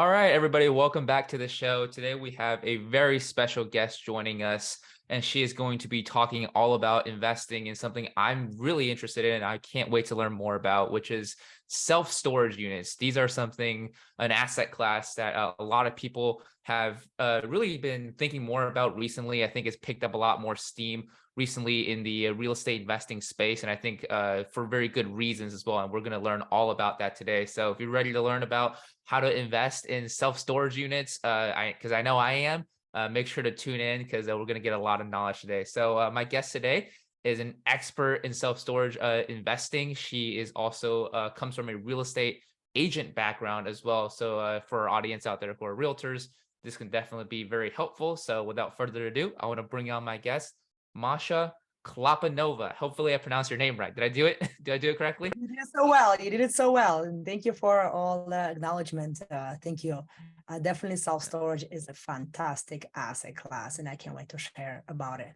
All right, everybody, welcome back to the show. Today we have a very special guest joining us, and she is going to be talking all about investing in something I'm really interested in. I can't wait to learn more about, which is self-storage units. These are an asset class that a lot of people have really been thinking more about recently. I think it's picked up a lot more steam recently in the real estate investing space, and I think for very good reasons as well. And we're going to learn all about that today. So if you're ready to learn about how to invest in self-storage units, because I know I am, make sure to tune in because we're going to get a lot of knowledge today. So my guest today is an expert in self-storage investing. She is also comes from a real estate agent background as well. So for our audience out there who are realtors, this can definitely be very helpful. So without further ado, I want to bring on my guest, Masha Klapanova. Hopefully I pronounced your name right. Did I do it? Did I do it correctly? You did it so well. You did it so well. And thank you for all the acknowledgement. Thank you. Definitely self-storage is a fantastic asset class, and I can't wait to share about it.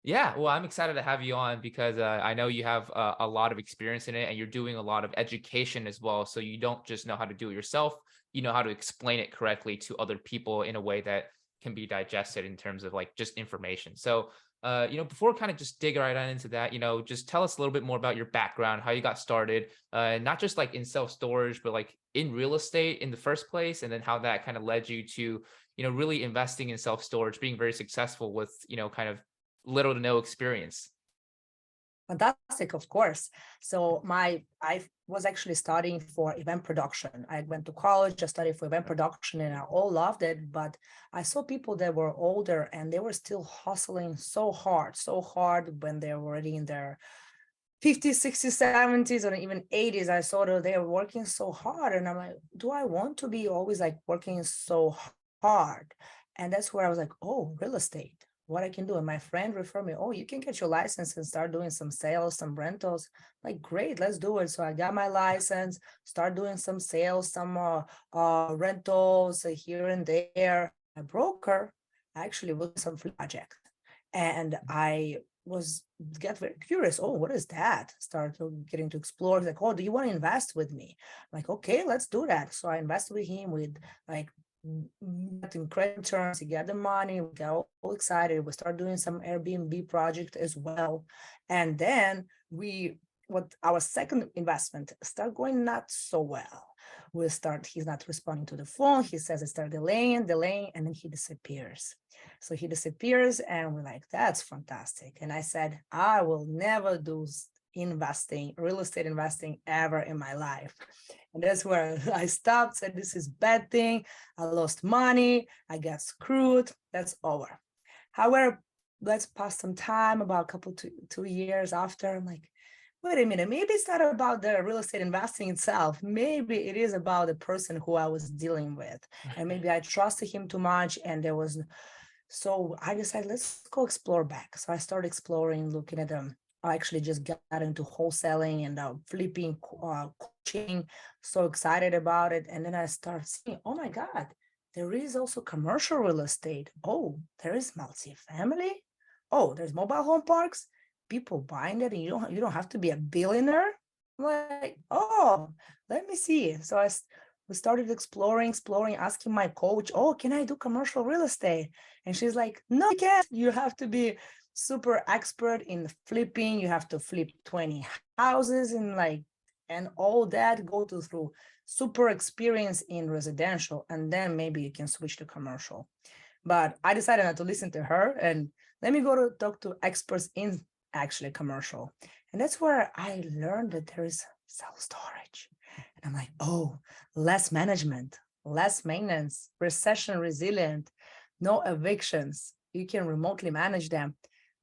Yeah, well, I'm excited to have you on because I know you have a lot of experience in it and you're doing a lot of education as well. So you don't just know how to do it yourself, you know how to explain it correctly to other people in a way that can be digested in terms of like just information. So, before kind of just dig right on into that, just tell us a little bit more about your background, how you got started, not just like in self storage, but like in real estate in the first place, and then how that kind of led you to, really investing in self storage, being very successful with, kind of little to no experience. Fantastic, of course. So I was actually studying for event production. I went to college, I studied for event production, and I all loved it. But I saw people that were older and they were still hustling so hard when they were already in their 50s, 60s, 70s, or even 80s. I saw that they were working so hard. And I'm like, do I want to be always like working so hard? And that's where I was like, oh, real estate, what I can do. And my friend referred me, oh, you can get your license and start doing some sales, some rentals. Like, great, let's do it. So I got my license, start doing some sales, some rentals here and there. A broker actually was some free project. And I was get very curious. Oh, what is that? Start getting to explore. Like, oh, do you want to invest with me? I'm like, okay, let's do that. So I invest with him with like getting credit terms. He got the money. We got all excited. We start doing some Airbnb project as well, and then what our second investment start going not so well. He's not responding to the phone. He says it start delaying, and then he disappears. So he disappears, and we're like, that's fantastic. And I said, I will never do real estate investing ever in my life. And that's where I stopped, said, this is bad thing. I lost money. I got screwed. That's over. However, let's pass some time, about a couple, 2 years after. I'm like, wait a minute, maybe it's not about the real estate investing itself. Maybe it is about the person who I was dealing with. And maybe I trusted him too much. And so I decided, let's go explore back. So I started exploring, looking at them. I actually just got into wholesaling and flipping, coaching, so excited about it. And then I started seeing, oh my God, there is also commercial real estate. Oh, there is multifamily. Oh, there's mobile home parks. People buying it, and you don't have to be a billionaire. I'm like, oh, let me see. So we started exploring, asking my coach, oh, can I do commercial real estate? And she's like, no, you can't. You have to be super expert in flipping. You have to flip 20 houses and all that, through super experience in residential. And then maybe you can switch to commercial. But I decided not to listen to her, and let me go to talk to experts in actually commercial. And that's where I learned that there is self-storage. And I'm like, oh, less management, less maintenance, recession resilient, no evictions. You can remotely manage them.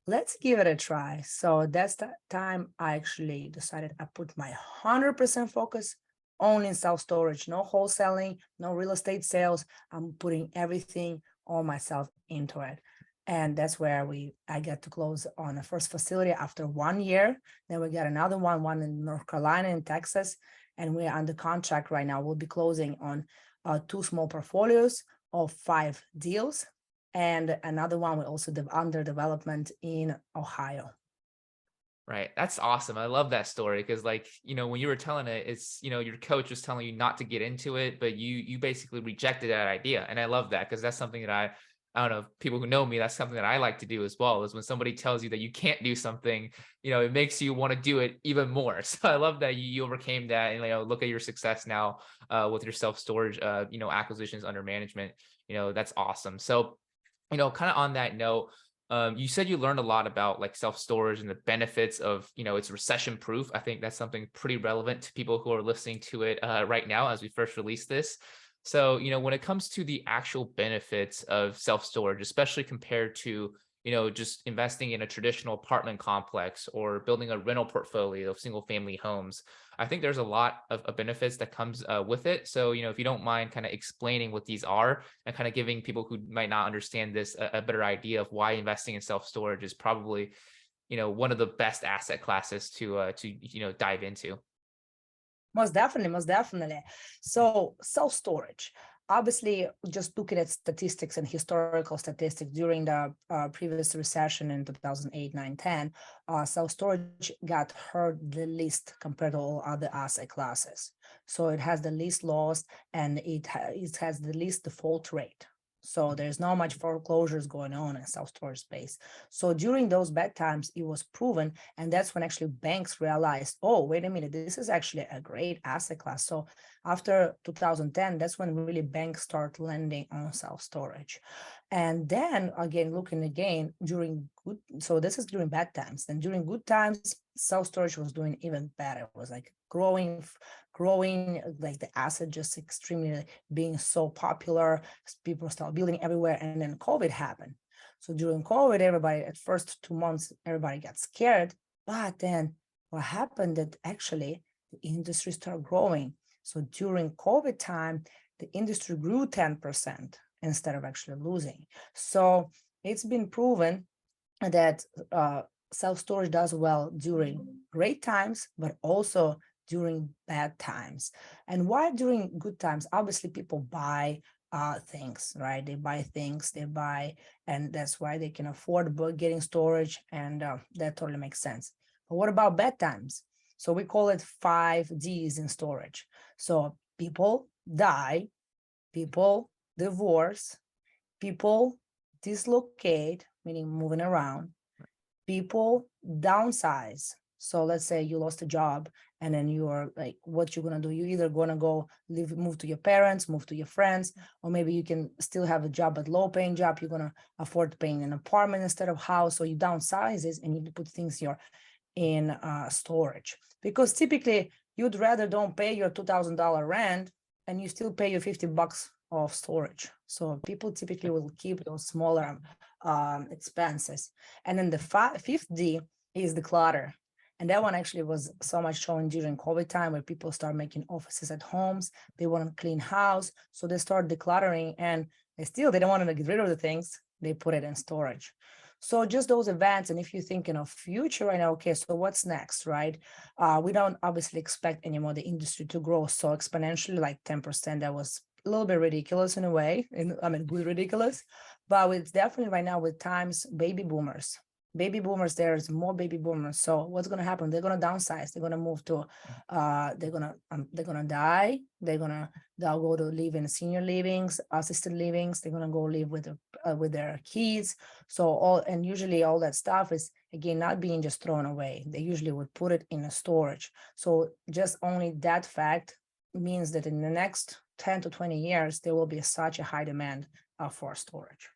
Let's give it a try. So that's the time I actually decided I put my 100% focus only in self-storage, no wholesaling, no real estate sales. I'm putting everything all myself into it. And that's where I get to close on the first facility after 1 year. Then we got another one in North Carolina and Texas. And we're under contract right now. We'll be closing on 2 small portfolios of 5 deals. And another one will also under development in Ohio. Right. That's awesome. I love that story because like, when you were telling it, it's, your coach was telling you not to get into it, but you basically rejected that idea. And I love that because that's something that I don't know, people who know me, that's something that I like to do as well, is when somebody tells you that you can't do something, it makes you want to do it even more. So I love that you overcame that and look at your success now with your self-storage acquisitions under management. That's awesome. So, kind of on that note, you said you learned a lot about like self storage and the benefits of, it's recession proof. I think that's something pretty relevant to people who are listening to it right now as we first release this. So, when it comes to the actual benefits of self storage, especially compared to, just investing in a traditional apartment complex or building a rental portfolio of single family homes, I think there's a lot of benefits that comes with it. So, if you don't mind kind of explaining what these are and kind of giving people who might not understand this a better idea of why investing in self storage is probably, one of the best asset classes to dive into. Most definitely, most definitely. So self-storage, obviously, just looking at statistics and historical statistics during the previous recession in 2008, 9, 10, self-storage got hurt the least compared to all other asset classes. So it has the least loss and it has the least default rate. So there's not much foreclosures going on in self-storage space. So during those bad times, it was proven, and that's when actually banks realized, oh, wait a minute, this is actually a great asset class. So after 2010, that's when really banks start lending on self-storage. And then again, looking again during good, so this is during bad times. Then during good times, self-storage was doing even better. It was like growing, like the asset just extremely being so popular. People start building everywhere. And then COVID happened. So during COVID, everybody at first 2 months, everybody got scared. But then what happened that actually the industry started growing. So during COVID time, the industry grew 10% instead of actually losing. So it's been proven that self-storage does well during great times, but also during bad times. And why during good times? Obviously, people buy things, right? They buy things, and that's why they can afford getting storage, and that totally makes sense. But what about bad times? So we call it 5 Ds in storage. So people die, people divorce, people dislocate, meaning moving around, people downsize. So let's say you lost a job and then you are like, what you're going to do? You're either going to go live, move to your parents, move to your friends, or maybe you can still have a job, but low paying job. You're going to afford paying an apartment instead of house. So you downsizes and you put things in storage, because typically you'd rather don't pay your $2,000 rent and you still pay your $50 of storage. So people typically will keep those smaller expenses. And then the fifth D is the clutter. And that one actually was so much shown during COVID time, where people start making offices at homes. They want to clean house. So they start decluttering, and they don't want to get rid of the things. They put it in storage. So just those events. And if you're thinking of future right now, okay, so what's next, right? We don't obviously expect anymore the industry to grow so exponentially, like 10%. That was a little bit ridiculous in a way. I mean, good ridiculous. But it's definitely right now with times, there's more baby boomers. So what's going to happen? They're going to downsize. They're going to move to they're going to die. They'll go to live in senior livings, assisted livings. They're going to go live with their kids. So usually all that stuff is again not being just thrown away. They usually would put it in a storage. So just only that fact means that in the next 10 to 20 years, there will be such a high demand for storage.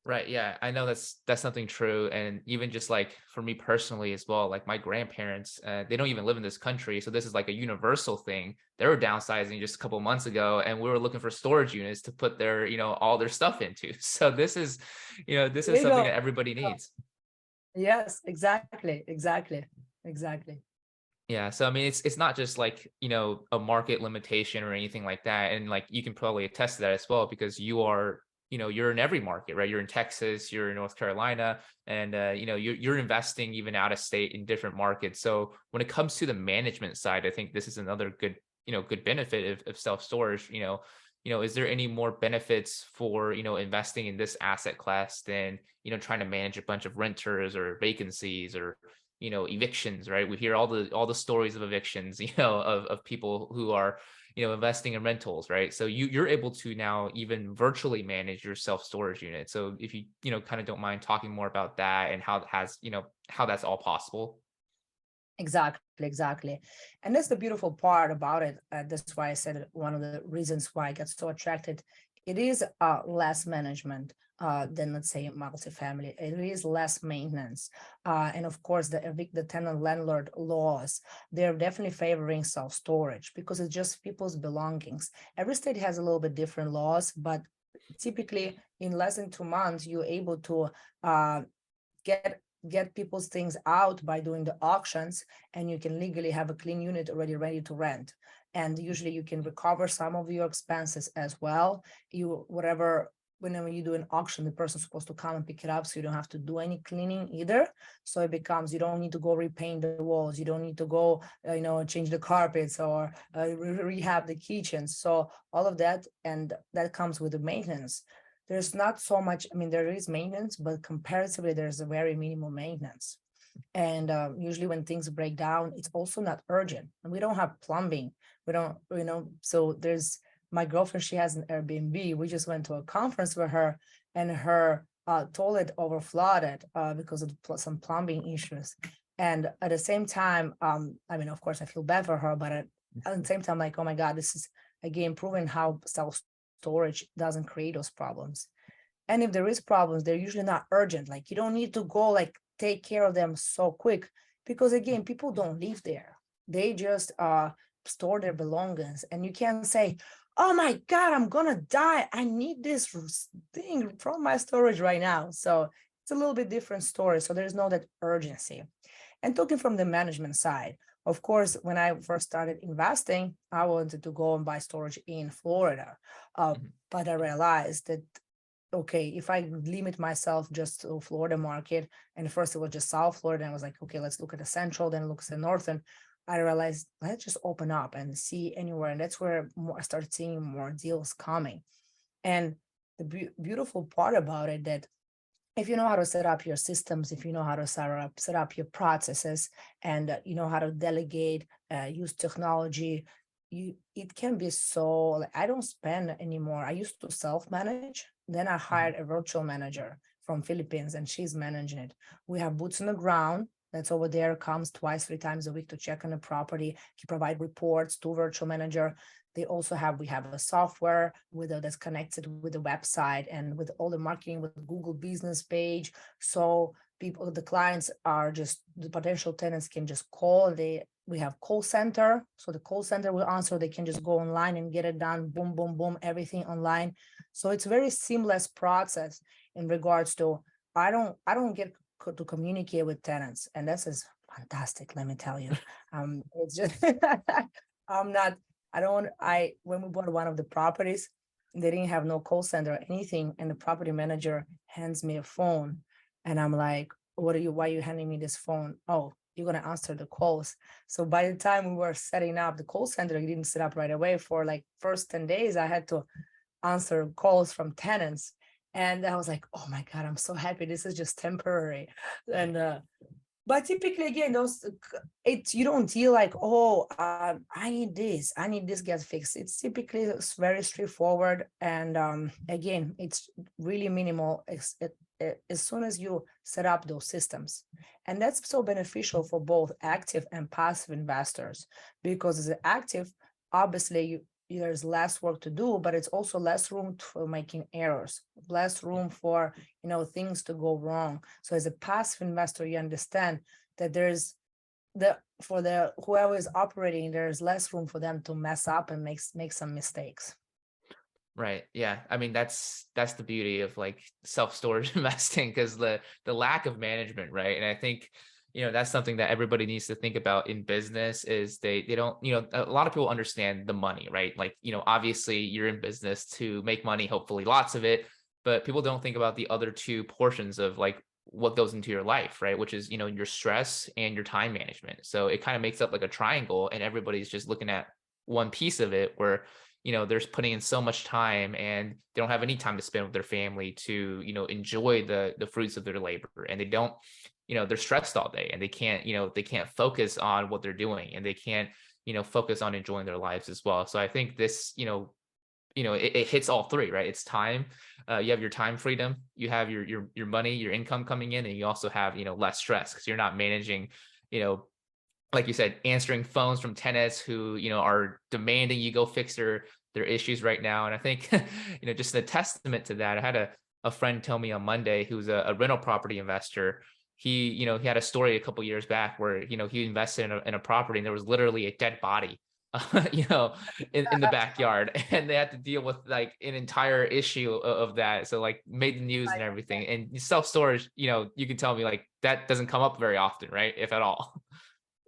Right. Yeah. I know that's something true. And even just like for me personally as well, like my grandparents, they don't even live in this country. So this is like a universal thing. They were downsizing just a couple months ago, and we were looking for storage units to put their, all their stuff into. So this There is you something go. that everybody needs. Yes, exactly. Yeah. So I mean, it's not just like, a market limitation or anything like that. And like you can probably attest to that as well because you're in every market, right? You're in Texas, you're in North Carolina, and you're investing even out of state in different markets. So when it comes to the management side, I think this is another good benefit of self-storage. Is there any more benefits for, investing in this asset class than, trying to manage a bunch of renters or vacancies or evictions, right? We hear all the stories of evictions, of people who are, investing in rentals, right? So you're able to now even virtually manage your self-storage unit. So if you, kind of don't mind talking more about that and how that's all possible. Exactly, exactly. And that's the beautiful part about it. That's why I said one of the reasons why I get so attracted. It is less management than, let's say, multifamily. It is less maintenance. And of course, the tenant landlord laws, they're definitely favoring self-storage because it's just people's belongings. Every state has a little bit different laws, but typically in less than 2 months, you're able to uh, get people's things out by doing the auctions, and you can legally have a clean unit already ready to rent. And usually you can recover some of your expenses as well. Whenever you do an auction, the person's supposed to come and pick it up, so you don't have to do any cleaning either. So it becomes, you don't need to go repaint the walls, you don't need to go change the carpets or rehab the kitchens. So all of that, and that comes with the maintenance. There's not so much, I mean, there is maintenance, but comparatively, there's a very minimal maintenance. And usually when things break down, it's also not urgent. And we don't have plumbing. We don't, so there's my girlfriend, she has an Airbnb. We just went to a conference with her, and her toilet overflooded because of some plumbing issues. And at the same time, I mean, of course, I feel bad for her, but at the same time, like, oh my God, this is again proving how self-storage doesn't create those problems. And if there is problems, they're usually not urgent. Like, you don't need to go like take care of them so quick, because again, people don't live there. They just store their belongings, and you can't say, oh my God, I'm gonna die, I need this thing from my storage right now. So it's a little bit different story. So there's no that urgency. And talking from the management side, of course, when I first started investing, I wanted to go and buy storage in Florida. Mhm. But I realized that, okay, if I limit myself just to Florida market, and first it was just South Florida, and I was like, okay, let's look at the central, then look at the northern. I realized, let's just open up and see anywhere. And that's where I started seeing more deals coming. And the beautiful part about it, that if you know how to set up your systems, if you know how to set up your processes, and you know how to delegate, use technology, it can be so, like, I don't spend anymore. I used to self-manage, then I Mhm. hired a virtual manager from Philippines, and she's managing it. We have boots on the ground that's over there, comes twice, 3 times a week to check on the property. He provide reports to virtual manager. We have a software that's connected with the website and with all the marketing with Google business page. So the clients are just, the potential tenants can just call. We have call center. So the call center will answer. They can just go online and get it done. Boom, boom, boom, everything online. So it's very seamless process in regards to, I don't get to communicate with tenants. And this is fantastic, let me tell you. It's just, I'm not, I don't, I, when we bought one of the properties, they didn't have no call center or anything. And the property manager hands me a phone, and I'm like, why are you handing me this phone? Oh, you're going to answer the calls. So by the time we were setting up the call center, he didn't set up right away. For like first 10 days, I had to answer calls from tenants. And I was like, oh my God, I'm so happy. This is just temporary. And but typically, again, you don't deal like, oh, I need this get fixed. It's typically very straightforward, and again, it's really minimal. As soon as you set up those systems, and that's so beneficial for both active and passive investors, because as an active, obviously there's less work to do, but it's also less room for making errors, less room for things to go wrong. So as a passive investor, you understand that there's for the whoever is operating, there's less room for them to mess up and make some mistakes. Right. Yeah. I mean, that's the beauty of like self-storage investing, because the lack of management, right? And I think, that's something that everybody needs to think about in business is they don't, a lot of people understand the money, right? Like, obviously you're in business to make money, hopefully lots of it, but people don't think about the other two portions of like what goes into your life, right? Which is, your stress and your time management. So it kind of makes up like a triangle, and everybody's just looking at one piece of it where they're putting in so much time and they don't have any time to spend with their family to, enjoy the fruits of their labor. And they don't, they're stressed all day and they can't focus on what they're doing, and they can't, focus on enjoying their lives as well. So I think this, it hits all three, right? It's time. You have your time freedom, you have your money, your income coming in, and you also have, less stress because you're not managing, you know, like you said, answering phones from tenants who, are demanding you go fix their issues right now. And I think, just a testament to that, I had a friend tell me on Monday who's a rental property investor. He had a story a couple years back where, he invested in a property and there was literally a dead body, you know, in the backyard, and they had to deal with like an entire issue of that. So like made the news and everything. And self-storage, you can tell me like that doesn't come up very often, right? If at all.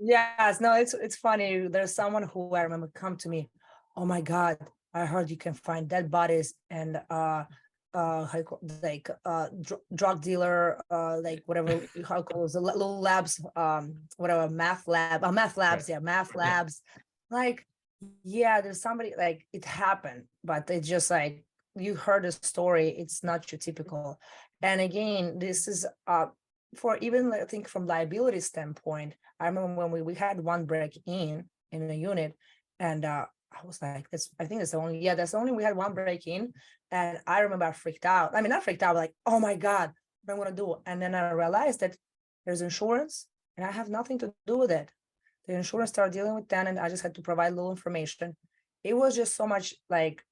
Yes, no, it's funny. There's someone who I remember come to me, oh my God, I heard you can find dead bodies and how you call, like drug dealer, like whatever how you call those, the little labs, whatever, math Right. labs, yeah, math Yeah. labs. Like, yeah, there's somebody like it happened, but it's just like you heard a story, it's not your typical. And again, this is for even I think from liability standpoint, I remember when we had one break in a unit, and I was like, "That's I think that's the only that's the only we had one break in," and I remember I freaked out. I mean, not freaked out, like, "Oh my God, what am I gonna do?" And then I realized that there's insurance, and I have nothing to do with it. The insurance started dealing with tenant. I just had to provide a little information. It was just so much like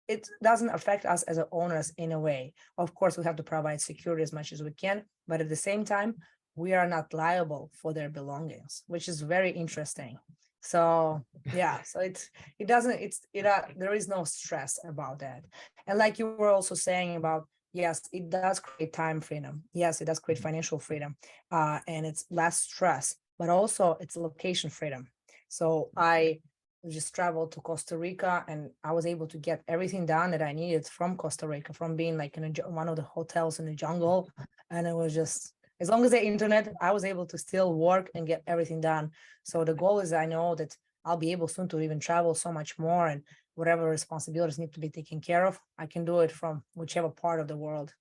it doesn't affect us as owners in a way. Of course, we have to provide security as much as we can, but at the same time, we are not liable for their belongings, which is very interesting. So yeah, so it doesn't there is no stress about that. And like you were also saying about, yes, it does create time freedom. Yes, it does create financial freedom, and it's less stress, but also it's location freedom. So I just traveled to Costa Rica, and I was able to get everything done that I needed from Costa Rica, from being like in one of the hotels in the jungle. And it was just, as long as the internet, I was able to still work and get everything done. So the goal is, I know that I'll be able soon to even travel so much more, and whatever responsibilities need to be taken care of, I can do it from whichever part of the world.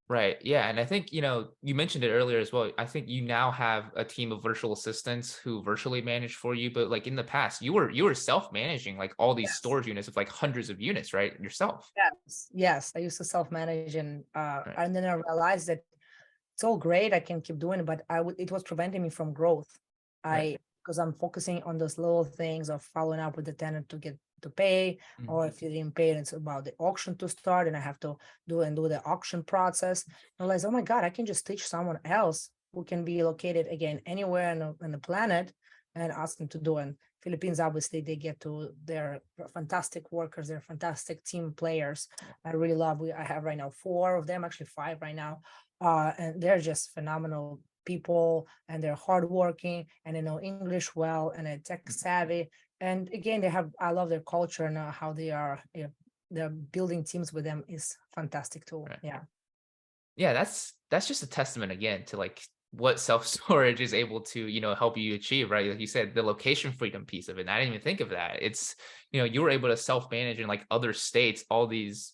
Right. Yeah. And I think, you mentioned it earlier as well. I think you now have a team of virtual assistants who virtually manage for you. But like in the past, you were self-managing like all these Yes. storage units of like hundreds of units, right? Yourself. Yes, I used to self-manage, Right. and then I realized that it's all great. I can keep doing it, but it was preventing me from growth. Right. Because I'm focusing on those little things of following up with the tenant to get to pay, Mhm. or if you didn't pay, it's about the auction to start, and I have to do the auction process. I realized, oh my God, I can just teach someone else who can be located again anywhere on the planet and ask them to do. And Philippines, obviously, they get to, they're fantastic workers, they're fantastic team players. I really love, I have right now four of them, actually five right now, and they're just phenomenal people, and they're hardworking, and they know English well, and they're tech savvy. And again, I love their culture, and how they are, they're building teams with them is fantastic too. Right. Yeah. Yeah, that's just a testament again to like what self-storage is able to, help you achieve, right? Like you said, the location freedom piece of it. And I didn't even think of that. It's, you were able to self-manage in like other states, all these,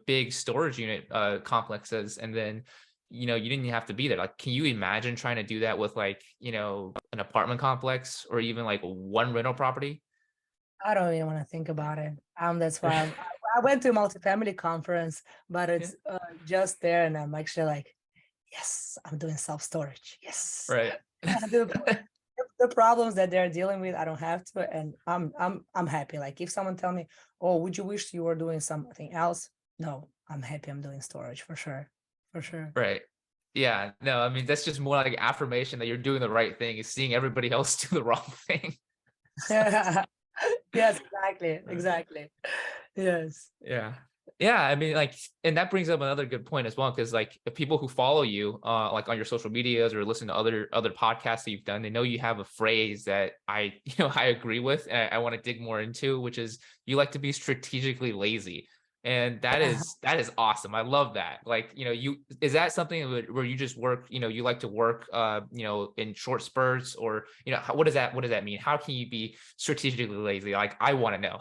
big storage unit complexes. And then, you didn't have to be there. Like, can you imagine trying to do that with like, an apartment complex or even like one rental property? I don't even want to think about it. That's why I went to a multifamily conference, but Yeah. it's just there, and I'm actually like, yes, I'm doing self storage. Yes. Right. the, the problems that they're dealing with, I don't have to, and I'm happy. Like if someone tell me, "Oh, would you wish you were doing something else?" No, I'm happy. I'm doing storage for sure, for sure. Right. Yeah. No, I mean, that's just more like affirmation that you're doing the right thing is seeing everybody else do the wrong thing. Yes, exactly, Right. exactly. Yes. Yeah. Yeah. I mean, like, and that brings up another good point as well, because like the people who follow you, like on your social medias or listen to other podcasts that you've done, they know you have a phrase that I, I agree with and I want to dig more into, which is you like to be strategically lazy. And that is awesome. I love that. Like, you is that something where you just work, you like to work in short spurts, or what does that mean? How can you be strategically lazy? Like I want to know.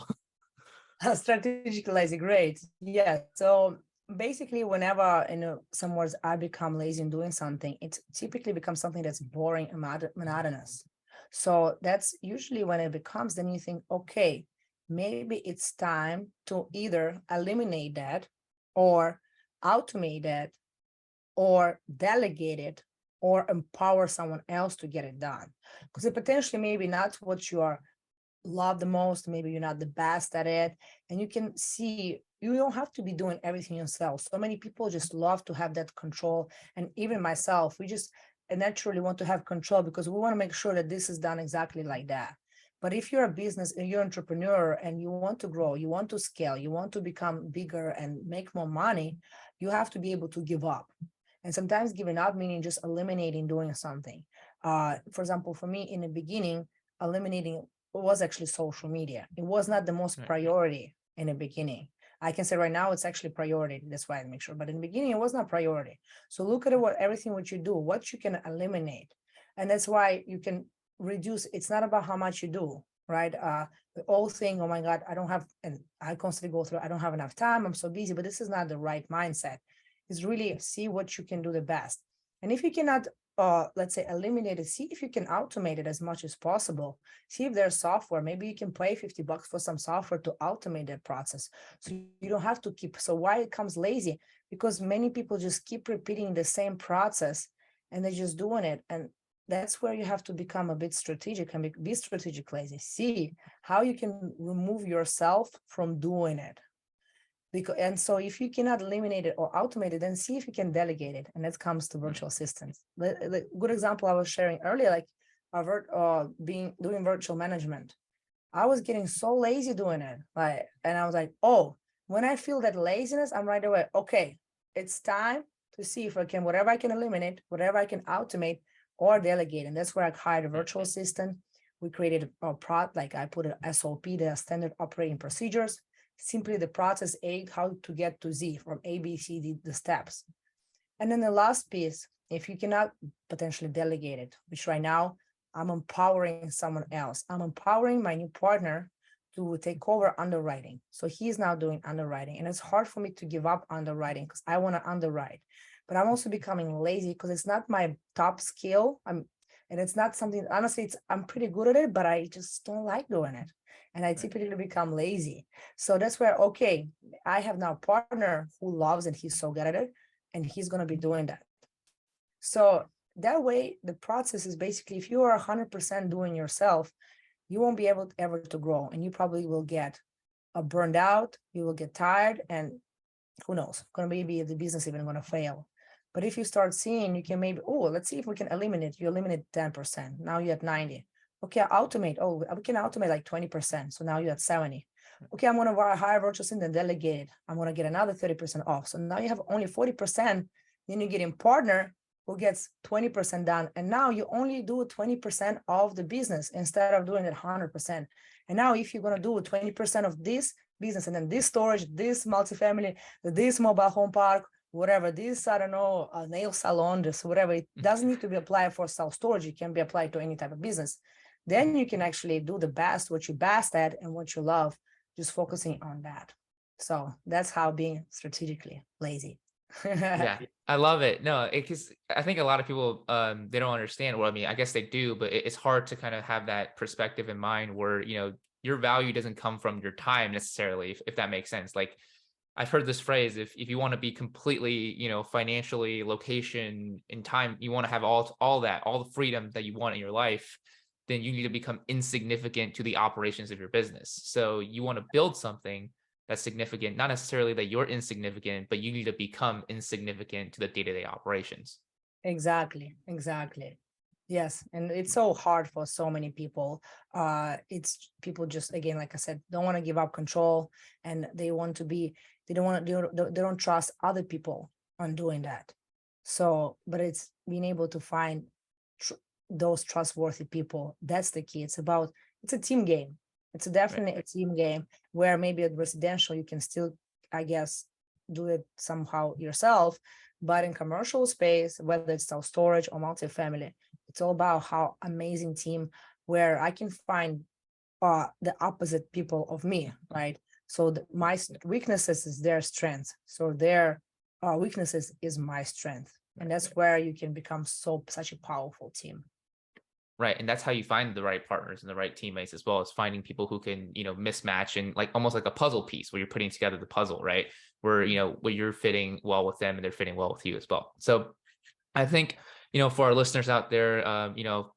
Strategic lazy, great. Yeah. So basically whenever some words I become lazy in doing something, it typically becomes something that's boring and monotonous. So that's usually when it becomes, then you think, okay, maybe it's time to either eliminate that or automate that or delegate it or empower someone else to get it done. Because it potentially maybe not what you are love the most, maybe you're not the best at it, and you can see you don't have to be doing everything yourself. So many people just love to have that control, and even myself, we just naturally want to have control because we want to make sure that this is done exactly like that. But if you're a business and you're an entrepreneur and you want to grow, you want to scale, you want to become bigger and make more money, you have to be able to give up. And sometimes giving up meaning just eliminating doing something. For example, for me in the beginning, eliminating was actually social media. It was not the most Right. priority in the beginning. I can say right now it's actually priority. That's why I make sure. But in the beginning, it was not priority. So look at what everything what you do, what you can eliminate, and that's why you can reduce. It's not about how much you do, right? The whole thing. Oh my God, I don't have, and I constantly go through. I don't have enough time. I'm so busy. But this is not the right mindset. It's really see what you can do the best. And if you cannot let's say eliminate it, see if you can automate it as much as possible. See if there's software, maybe you can pay $50 for some software to automate that process, so you don't have to keep. So why it comes lazy? Because many people just keep repeating the same process and they're just doing it, and that's where you have to become a bit strategic and be strategic lazy. See how you can remove yourself from doing it. Because, and so if you cannot eliminate it or automate it, then see if you can delegate it. And that comes to Right. virtual assistants. The good example I was sharing earlier, like doing virtual management. I was getting so lazy doing it. Like, and I was like, oh, when I feel that laziness, I'm right away, okay, it's time to see if I can, whatever I can eliminate, whatever I can automate or delegate. And that's where I hired a Right. virtual assistant. We created a product, like I put an SOP, the standard operating procedures, simply the process A, how to get to Z from A, B, C, D, the steps. And then the last piece, if you cannot potentially delegate it, which right now I'm empowering someone else. I'm empowering my new partner to take over underwriting. So he's now doing underwriting. And it's hard for me to give up underwriting because I want to underwrite. But I'm also becoming lazy because it's not my top skill. And it's not something, honestly, I'm pretty good at it, but I just don't like doing it. And I Right. typically become lazy. So that's where, okay, I have now a partner who loves and he's so good at it, and he's going to be doing that. So that way, the process is basically if you are 100% doing yourself, you won't be able ever to grow, and you probably will get burned out. You will get tired, and who knows? Going to maybe the business even going to fail. But if you start seeing, you can maybe, oh, let's see if we can eliminate. You eliminate 10%. Now you're at 90. Okay, automate. Oh, we can automate like 20%. So now you're at 70. Okay, I'm going to hire virtual assistant and delegate it. I'm going to get another 30% off. So now you have only 40%. Then you get in partner who gets 20% done. And now you only do 20% of the business instead of doing it 100%. And now if you're going to do 20% of this business and then this storage, this multifamily, this mobile home park, whatever, this, I don't know, a nail salon, this, whatever, it doesn't need to be applied for self-storage. It can be applied to any type of business. Then you can actually do the best, what you best at and what you love, just focusing on that. So that's how being strategically lazy. Yeah, I love it. No, because I think a lot of people they don't understand. Well, I mean, I guess they do, but it's hard to kind of have that perspective in mind where your value doesn't come from your time necessarily, if that makes sense. Like I've heard this phrase: if you want to be completely, financially, location, in time, you want to have all that, all the freedom that you want in your life, then you need to become insignificant to the operations of your business. So you want to build something that's significant, not necessarily that you're insignificant, but you need to become insignificant to the day-to-day operations. Exactly, exactly. Yes, and it's so hard for so many people. It's people just again, like I said, don't want to give up control, and they want to be. They don't want to. They don't trust other people on doing that. So, but it's being able to find tr- those trustworthy people. That's the key. It's a team game. It's Right. definitely a team game where maybe at residential you can still, I guess, do it somehow yourself, but in commercial space, whether it's self-storage or multifamily, it's all about how amazing team where I can find the opposite people of me, right? So my weaknesses is their strength. So their weaknesses is my strength. And that's where you can become such a powerful team. Right. And that's how you find the right partners and the right teammates as well, as finding people who can, mismatch and like almost like a puzzle piece where you're putting together the puzzle, right? Where you're fitting well with them and they're fitting well with you as well. So I think, for our listeners out there, I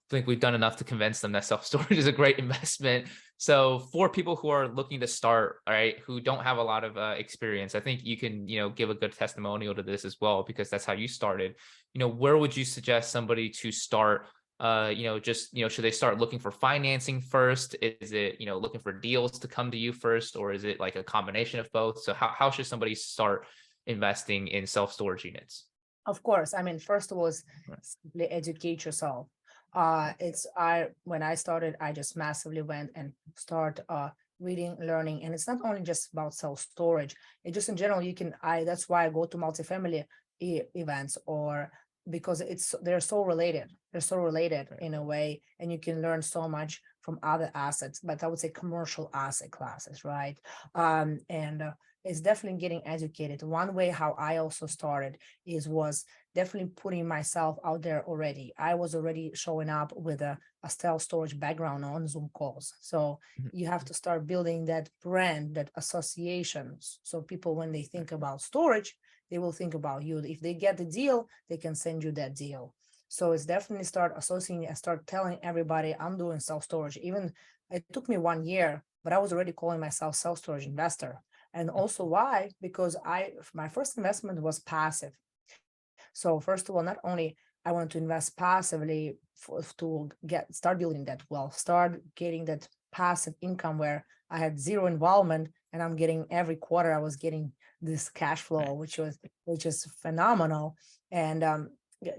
think we've done enough to convince them that self-storage is a great investment. So for people who are looking to start, all right, who don't have a lot of experience, I think you can, give a good testimonial to this as well, because that's how you started. Where would you suggest somebody to start? Should they start looking for financing first? Is it, looking for deals to come to you first, or is it like a combination of both? So how should somebody start investing in self-storage units? Of course. I mean, first of all, is Right. simply educate yourself. When I started, I just massively went and start reading, learning. And it's not only just about self-storage. It just in general, that's why I go to multifamily events, or because they're so related. They're so related Right. in a way, and you can learn so much from other assets, but I would say commercial asset classes, right? And it's definitely getting educated. One way how I also started was definitely putting myself out there already. I was already showing up with a self-storage background on Zoom calls. So Mhm. you have to start building that brand, that association. So people, when they think about storage, they will think about you. If they get the deal, they can send you that deal. So it's definitely start associating and start telling everybody I'm doing self-storage. Even it took me 1 year, but I was already calling myself self-storage investor. And also why? Because my first investment was passive. So first of all, not only I wanted to invest passively to start building that wealth, start getting that passive income where I had zero involvement, and I'm getting every quarter I was getting this cash flow, Right. which is phenomenal. And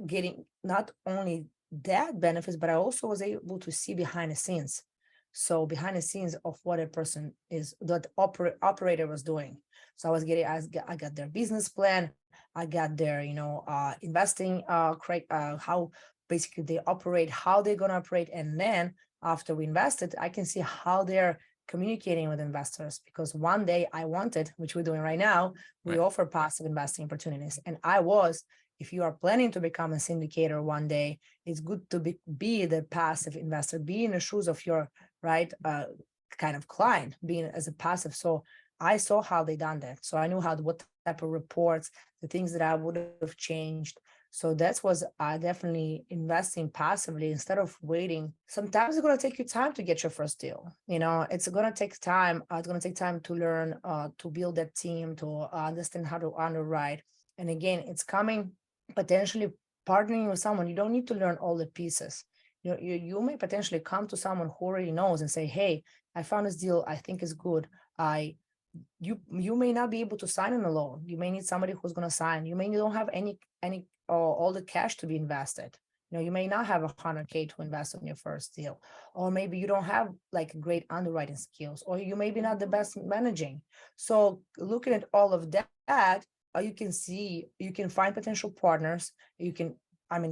getting not only that benefits, but I also was able to see behind the scenes. So behind the scenes of what a person is, that operator was doing. So I got their business plan, I got their, investing, how basically they operate, how they're going to operate. And then after we invested, I can see how they're communicating with investors, because one day I wanted, which we're doing right now, we Right. offer passive investing opportunities. And if you are planning to become a syndicator one day, it's good to be the passive investor, be in the shoes of your right kind of client, being as a passive. So I saw how they done that. So I knew what type of reports, the things that I would have changed. So that was definitely investing passively instead of waiting. Sometimes it's going to take you time to get your first deal. It's going to take time. It's going to take time to learn, to build that team, to understand how to underwrite. And again, it's coming potentially partnering with someone. You don't need to learn all the pieces. You may potentially come to someone who already knows and say, hey, I found this deal. I think is good. You may not be able to sign on a loan. You may need somebody who's going to sign. You may don't have any all the cash to be invested. You may not have 100K to invest on your first deal, or maybe you don't have like great underwriting skills, or you may be not the best managing. So looking at all of that, you can find potential partners.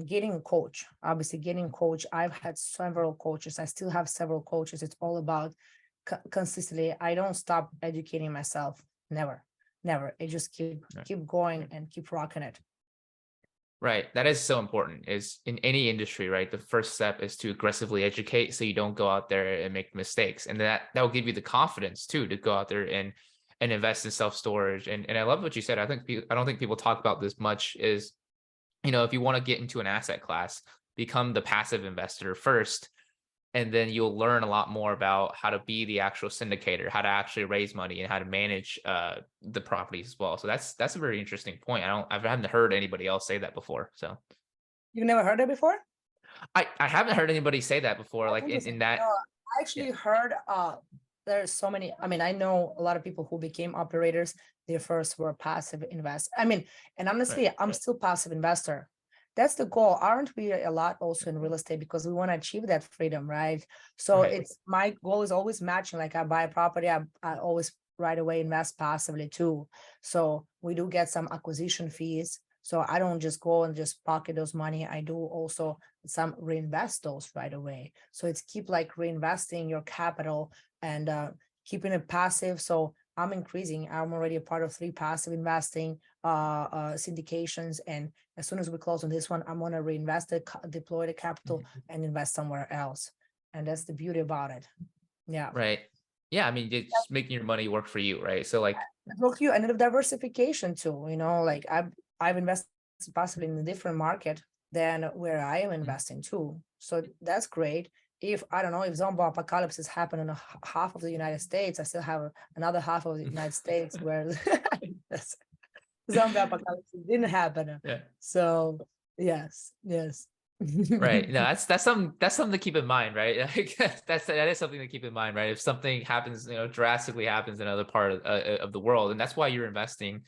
Getting a coach, obviously getting a coach. I've had several coaches. I still have several coaches. It's all about consistently. I don't stop educating myself. Never, never. I just Right. keep going and keep rocking it. Right. That is so important, is in any industry, right? The first step is to aggressively educate so you don't go out there and make mistakes. And that will give you the confidence too to go out there and invest in self-storage. And I love what you said. I don't think people talk about this much is, if you want to get into an asset class, become the passive investor first, and then you'll learn a lot more about how to be the actual syndicator, how to actually raise money, and how to manage the properties as well. So that's a very interesting point. I haven't heard anybody else say that before. So You've never heard it before? I haven't heard anybody say that before, That's like in, interesting. in that. I Yeah. actually heard there's so many. I know a lot of people who became operators, their first were passive invest. And Right. honestly, I'm still passive investor. That's the goal. Aren't we a lot also in real estate, because we want to achieve that freedom, right? So Right. it's my goal is always matching. Like I buy a property, I always right away invest passively too. So we do get some acquisition fees. So I don't just go and just pocket those money. I do also some reinvest those right away. So it's keep like reinvesting your capital and keeping it passive. So I'm increasing. I'm already a part of 3 passive investing syndications. And as soon as we close on this one, I'm going to reinvest it, deploy the capital and invest somewhere else. And that's the beauty about it. Yeah. Right. Yeah. I mean, it's making your money work for you, right? So like, Look, you and the diversification too, like I've invested possibly in a different market than where I am investing too. So that's great. If I don't know, if zombie apocalypse is happening in half of the United States, I still have another half of the United States where zombie apocalypse didn't happen. yeah. So yes, yes. Right. No, that's something to keep in mind, right? Like, that is something to keep in mind, right? If something happens, drastically happens in another part of the world, and that's why you're investing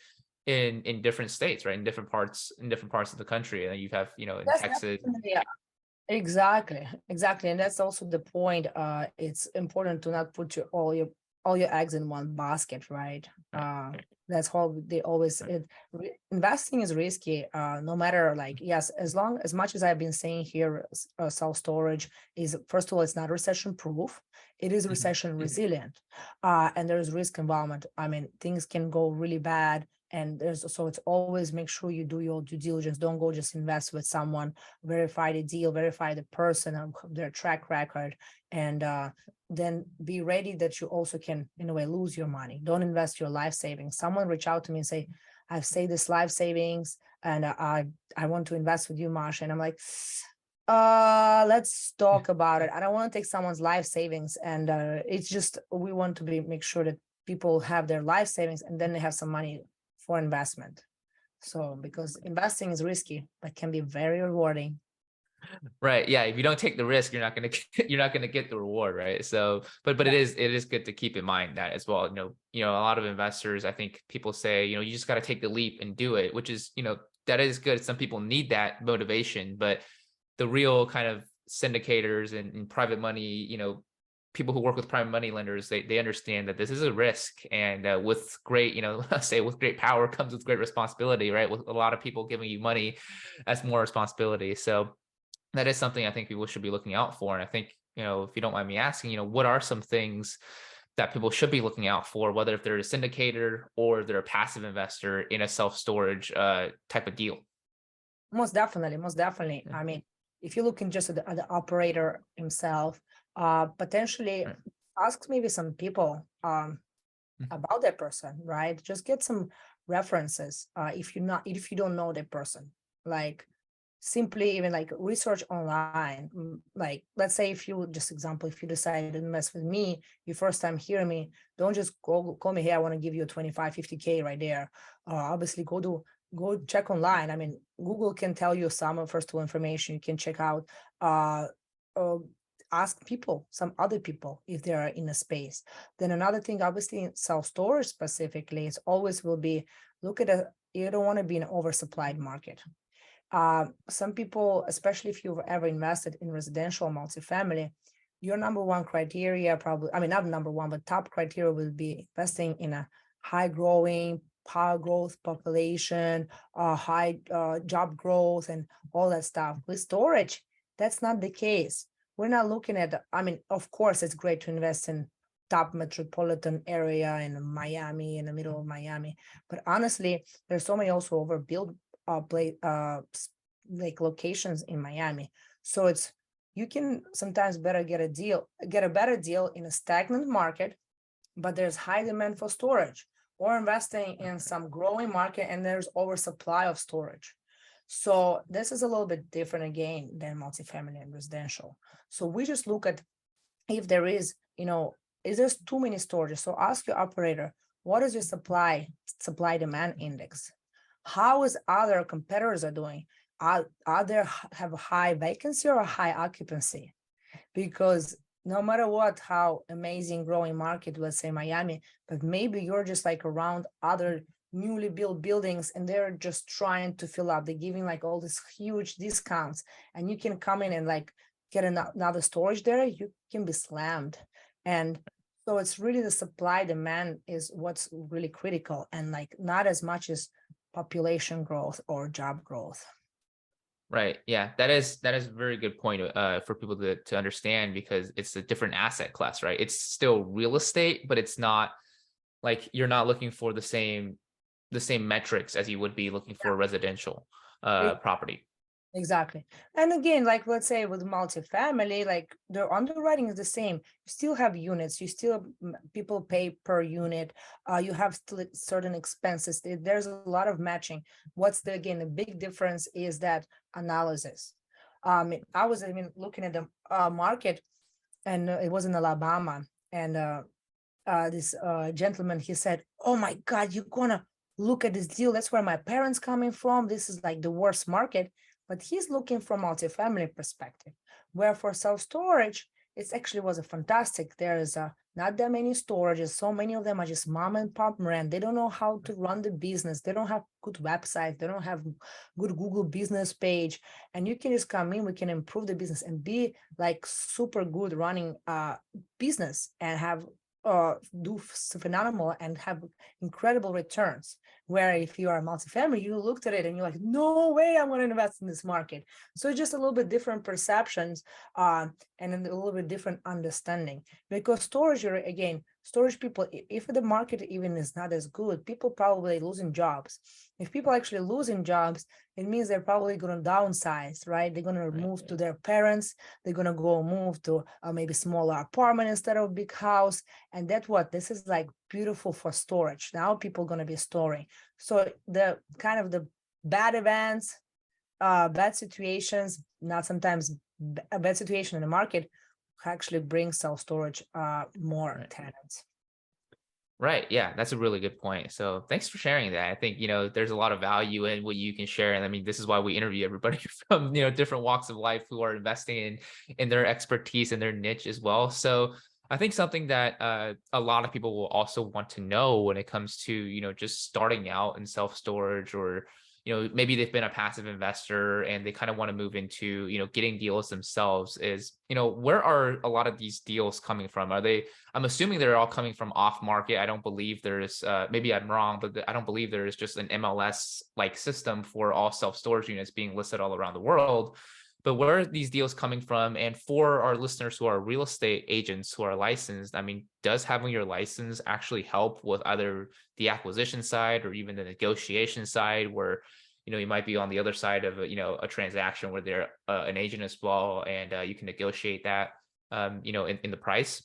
in different states, right? In different parts of the country, and you have, in That's Texas. definitely, exactly, exactly. And that's also the point. It's important to not put all your eggs in one basket, right? Right, That's how they always investing is risky. No matter, like, yes, as much as I've been saying here, self-storage is, first of all, it's not recession proof. It is mhm, recession mhm. resilient. And there's risk involvement. I mean, things can go really bad. And so it's always make sure you do your due diligence. Don't go just invest with someone, verify the deal, verify the person, their track record, and then be ready that you also can, in a way, lose your money. Don't invest your life savings. Someone reach out to me and say, I've saved this life savings and I want to invest with you, Masha. And I'm like, let's talk about it. I don't want to take someone's life savings. And it's just, we want to make sure that people have their life savings and then they have some money for investment. So, because investing is risky, but can be very rewarding. Right. Yeah. If you don't take the risk, you're not gonna you're not gonna get the reward, right? So, but Yeah. it is good to keep in mind that as well. A lot of investors, I think people say, you just got to take the leap and do it, which is, that is good. Some people need that motivation, but the real kind of syndicators and private money, people who work with private money lenders, they understand that this is a risk, and with great, say with great power comes with great responsibility, right? With a lot of people giving you money, that's more responsibility. So that is something I think people should be looking out for. And I think, if you don't mind me asking, what are some things that people should be looking out for, whether if they're a syndicator or if they're a passive investor in a self-storage type of deal? Most definitely, most definitely. Yeah. I mean, if you're looking just at the operator himself, potentially Right. ask maybe some people Mhm. about that person, right? Just get some references. If you don't know that person, like simply even like research online. Like, let's say, if you just example, if you decide to invest with me, your first time hearing me, don't just go call me here, I want to give you a 25 50K right there. Obviously go check online. I mean, Google can tell you some of first information. You can check out, uh, uh ask people, some other people, if they are in a space. Then another thing, obviously, in self-storage specifically, it's always will be, look at you don't want to be in an oversupplied market. Some people, especially if you've ever invested in residential multifamily, your number one criteria, probably, I mean, not number one, but top criteria will be investing in a high growing, power growth population, high job growth, and all that stuff. With storage, that's not the case. We're not looking at, I mean, of course, it's great to invest in top metropolitan area in Miami, in the middle of Miami. But honestly, there's so many also overbuilt like locations in Miami. So it's, you can sometimes get a better deal in a stagnant market, but there's high demand for storage, or investing in some growing market and there's oversupply of storage. So this is a little bit different again than multifamily and residential. So we just look at if there is there too many storages. So ask your operator, what is your supply demand index? How is other competitors are doing? Are there have a high vacancy or a high occupancy? Because no matter what, how amazing growing market, let's say Miami, but maybe you're just like around other newly built buildings and they're just trying to fill up. They're giving like all these huge discounts, and you can come in and like get another storage there, you can be slammed. And so it's really the supply demand is what's really critical, and like not as much as population growth or job growth. Right. Yeah. That is a very good point for people to understand, because it's a different asset class, right? It's still real estate, but it's not like you're not looking for the same metrics as you would be looking for a residential property. Exactly. And again, like let's say with multifamily, like the underwriting is the same. You still have units, you still people pay per unit. You have still certain expenses. There's a lot of matching. What's the again the big difference is that analysis. I was looking at the market, and it was in Alabama, and this gentleman, he said, "Oh my God, you're gonna look at this deal. That's where my parents coming from. This is like the worst market." But he's looking from multifamily perspective, where for self-storage, it actually was a fantastic. There is not that many storages. So many of them are just mom and pop rent. They don't know how to run the business. They don't have good websites. They don't have good Google business page. And you can just come in, we can improve the business and be like super good running business and have do phenomenal and have incredible returns. Where if you are a multifamily, you looked at it and you're like, no way I'm going to invest in this market. So just a little bit different perceptions and a little bit different understanding. Because storage, again, storage people, if the market even is not as good, people probably losing jobs. If people actually losing jobs, it means they're probably going to downsize, right? They're going to move to their parents. They're going to go move to maybe smaller apartment instead of big house. And that's what this is like beautiful for storage. Now people going to be storing. So the kind of the bad events, bad situations, not sometimes a bad situation in the market actually brings self-storage more tenants. Right. Yeah, that's a really good point. So thanks for sharing that. I think, there's a lot of value in what you can share. And I mean, this is why we interview everybody from, different walks of life who are investing in their expertise and their niche as well. So I think something that a lot of people will also want to know when it comes to, just starting out in self-storage, or maybe they've been a passive investor and they kind of want to move into, getting deals themselves, is, where are a lot of these deals coming from? I'm assuming they're all coming from off market. I don't believe there's, maybe I'm wrong, but I don't believe there is just an MLS like system for all self-storage units being listed all around the world. But where are these deals coming from? And for our listeners who are real estate agents who are licensed, I mean, does having your license actually help with either the acquisition side or even the negotiation side, where you might be on the other side of a transaction where they're an agent as well, and you can negotiate that in the price?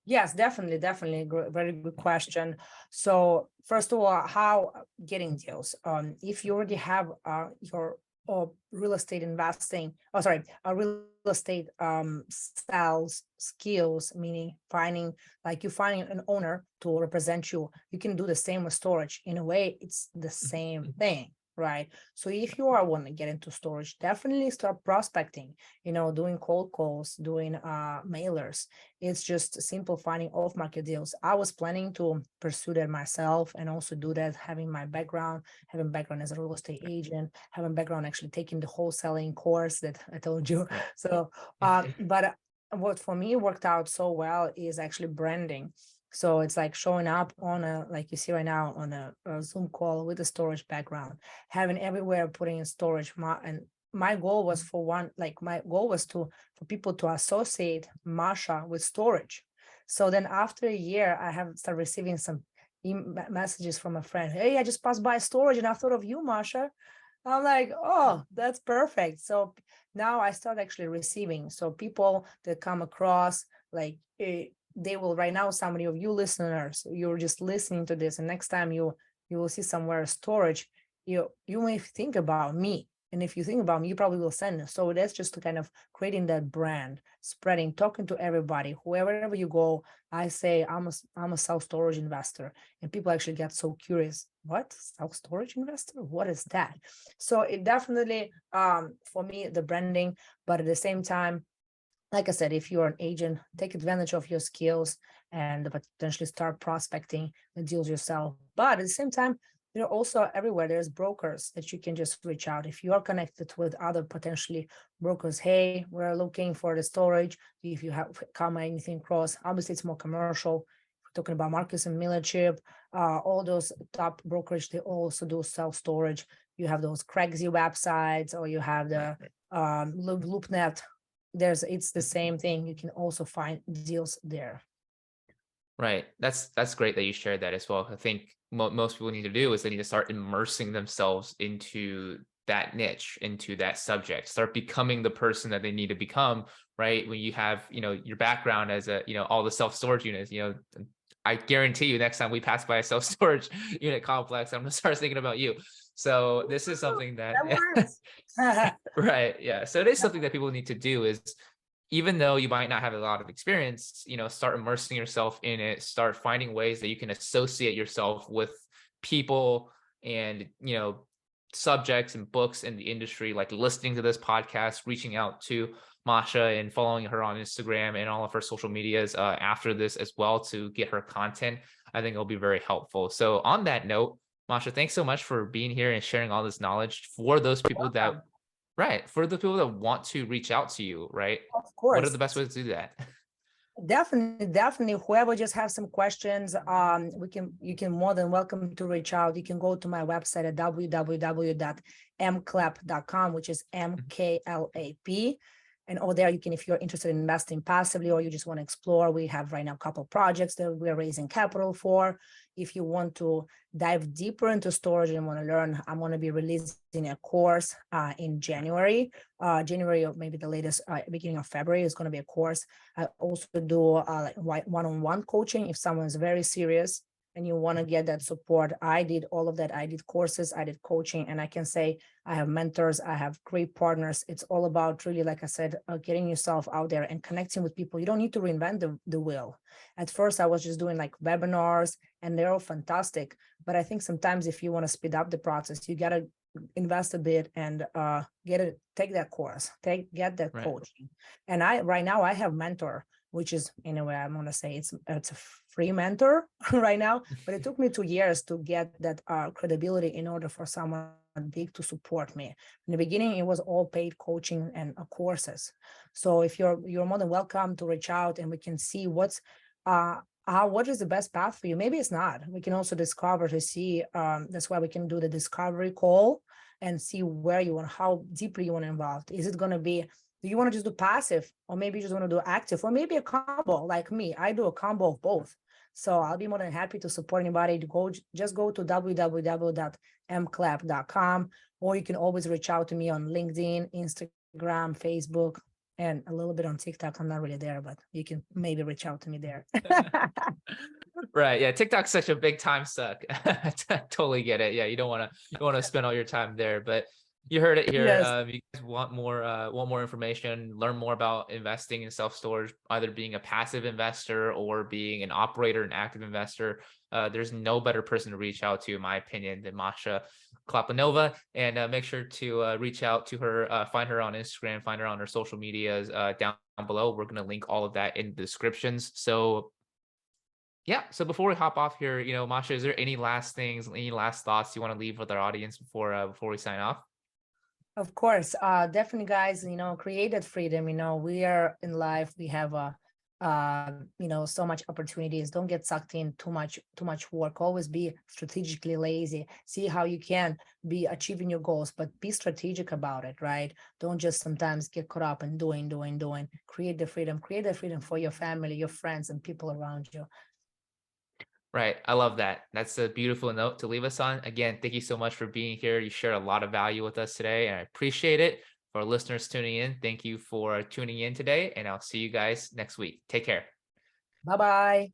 Yes, definitely, definitely. Very good question. So first of all, how getting deals? If you already have your real estate investing, real estate sales skills, meaning you finding an owner to represent you, you can do the same with storage. In a way, it's the same thing. Right. So if you are want to get into storage, definitely start prospecting, doing cold calls, doing mailers. It's just simple finding off-market deals. I was planning to pursue that myself and also do that, having background as a real estate agent, having background actually taking the wholesaling course that I told you. So, but what for me worked out so well is actually branding. So it's like showing up on like you see right now on a Zoom call with a storage background, having everywhere putting in storage. My goal was for people to associate Masha with storage. So then after a year, I have started receiving some messages from a friend. Hey, I just passed by storage and I thought of you, Masha. I'm like, oh, that's perfect. So now I start actually receiving. So people that come across like they will right now, somebody of you listeners, you're just listening to this, and next time you will see somewhere storage, you may think about me. And if you think about me, you probably will send it. So that's just kind of creating that brand, spreading, talking to everybody, wherever you go. I say I'm a self-storage investor, and people actually get so curious. What, self-storage investor? What is that? So it definitely for me the branding, but at the same time, like I said, if you're an agent, take advantage of your skills and potentially start prospecting the deals yourself. But at the same time, also everywhere there's brokers that you can just reach out. If you are connected with other potentially brokers, hey, we're looking for the storage. If you have come anything across, obviously it's more commercial. We're talking about Marcus and Millichip, all those top brokerage, they also do self-storage. You have those Craigslist websites, or you have the LoopNet. It's the same thing. You can also find deals there. Right. That's great that you shared that as well. I think most people need to do is they need to start immersing themselves into that niche, into that subject, start becoming the person that they need to become. Right. When you have, your background as all the self-storage units, I guarantee you next time we pass by a self-storage unit complex, I'm gonna start thinking about you. So this is Woo, something that that works. right. Yeah. So it is something that people need to do is even though you might not have a lot of experience, start immersing yourself in it, start finding ways that you can associate yourself with people and, subjects and books in the industry, like listening to this podcast, reaching out to Masha and following her on Instagram and all of her social medias after this as well to get her content. I think it'll be very helpful. So on that note, Masha, thanks so much for being here and sharing all this knowledge for those people that Welcome. right. For the people that want to reach out to you, right? Of What are the course. best ways to do that? Definitely, definitely. Whoever just have some questions, you can more than welcome to reach out. You can go to my website at www.mclap.com, which is MKLAP. And over there, you can, if you're interested in investing passively or you just want to explore, we have right now a couple of projects that we're raising capital for. If you want to dive deeper into storage and want to learn, I'm going to be releasing a course in January. January or maybe the latest beginning of February is going to be a course. I also do like one-on-one coaching if someone's very serious and you want to get that support. I did all of that. I did courses, I did coaching, and I can say I have mentors, I have great partners. It's all about really, like I said, getting yourself out there and connecting with people. You don't need to reinvent the wheel. At first, I was just doing like webinars and they're all fantastic. But I think sometimes if you want to speed up the process, you got to invest a bit and take that course, get that Right. coaching. And right now I have mentor, which is in a way I'm gonna say it's a free mentor right now, but it took me 2 years to get that credibility in order for someone big to support me. In the beginning, it was all paid coaching and courses. So if you're more than welcome to reach out and we can see what is the best path for you. Maybe it's not. We can also discover to see. That's why we can do the discovery call and see where you want, how deeply you want to involve. Is it going to be, do you want to just do passive, or maybe you just want to do active, or maybe a combo like me? I do a combo of both. So I'll be more than happy to support anybody to just go to www.mclap.com, or you can always reach out to me on LinkedIn, Instagram, Facebook, and a little bit on TikTok. I'm not really there, but you can maybe reach out to me there. Right. Yeah. TikTok's such a big time suck. I totally get it. Yeah. You don't want to spend all your time there, but you heard it here. Yes. You guys want more information, learn more about investing in self-storage, either being a passive investor or being an operator, an active investor. There's no better person to reach out to, in my opinion, than Masha Klapanova. And make sure to reach out to her, find her on Instagram, find her on her social medias down below. We're going to link all of that in the descriptions. So yeah. So before we hop off here, Masha, is there any last things, any last thoughts you want to leave with our audience before we sign off? Of course, definitely, guys. Create that freedom. We are in life. We have so much opportunities. Don't get sucked in too much work. Always be strategically lazy. See how you can be achieving your goals, but be strategic about it. Right? Don't just sometimes get caught up in doing. Create the freedom. Create the freedom for your family, your friends, and people around you. Right. I love that. That's a beautiful note to leave us on. Again, thank you so much for being here. You shared a lot of value with us today, and I appreciate it. For our listeners tuning in, thank you for tuning in today, and I'll see you guys next week. Take care. Bye bye.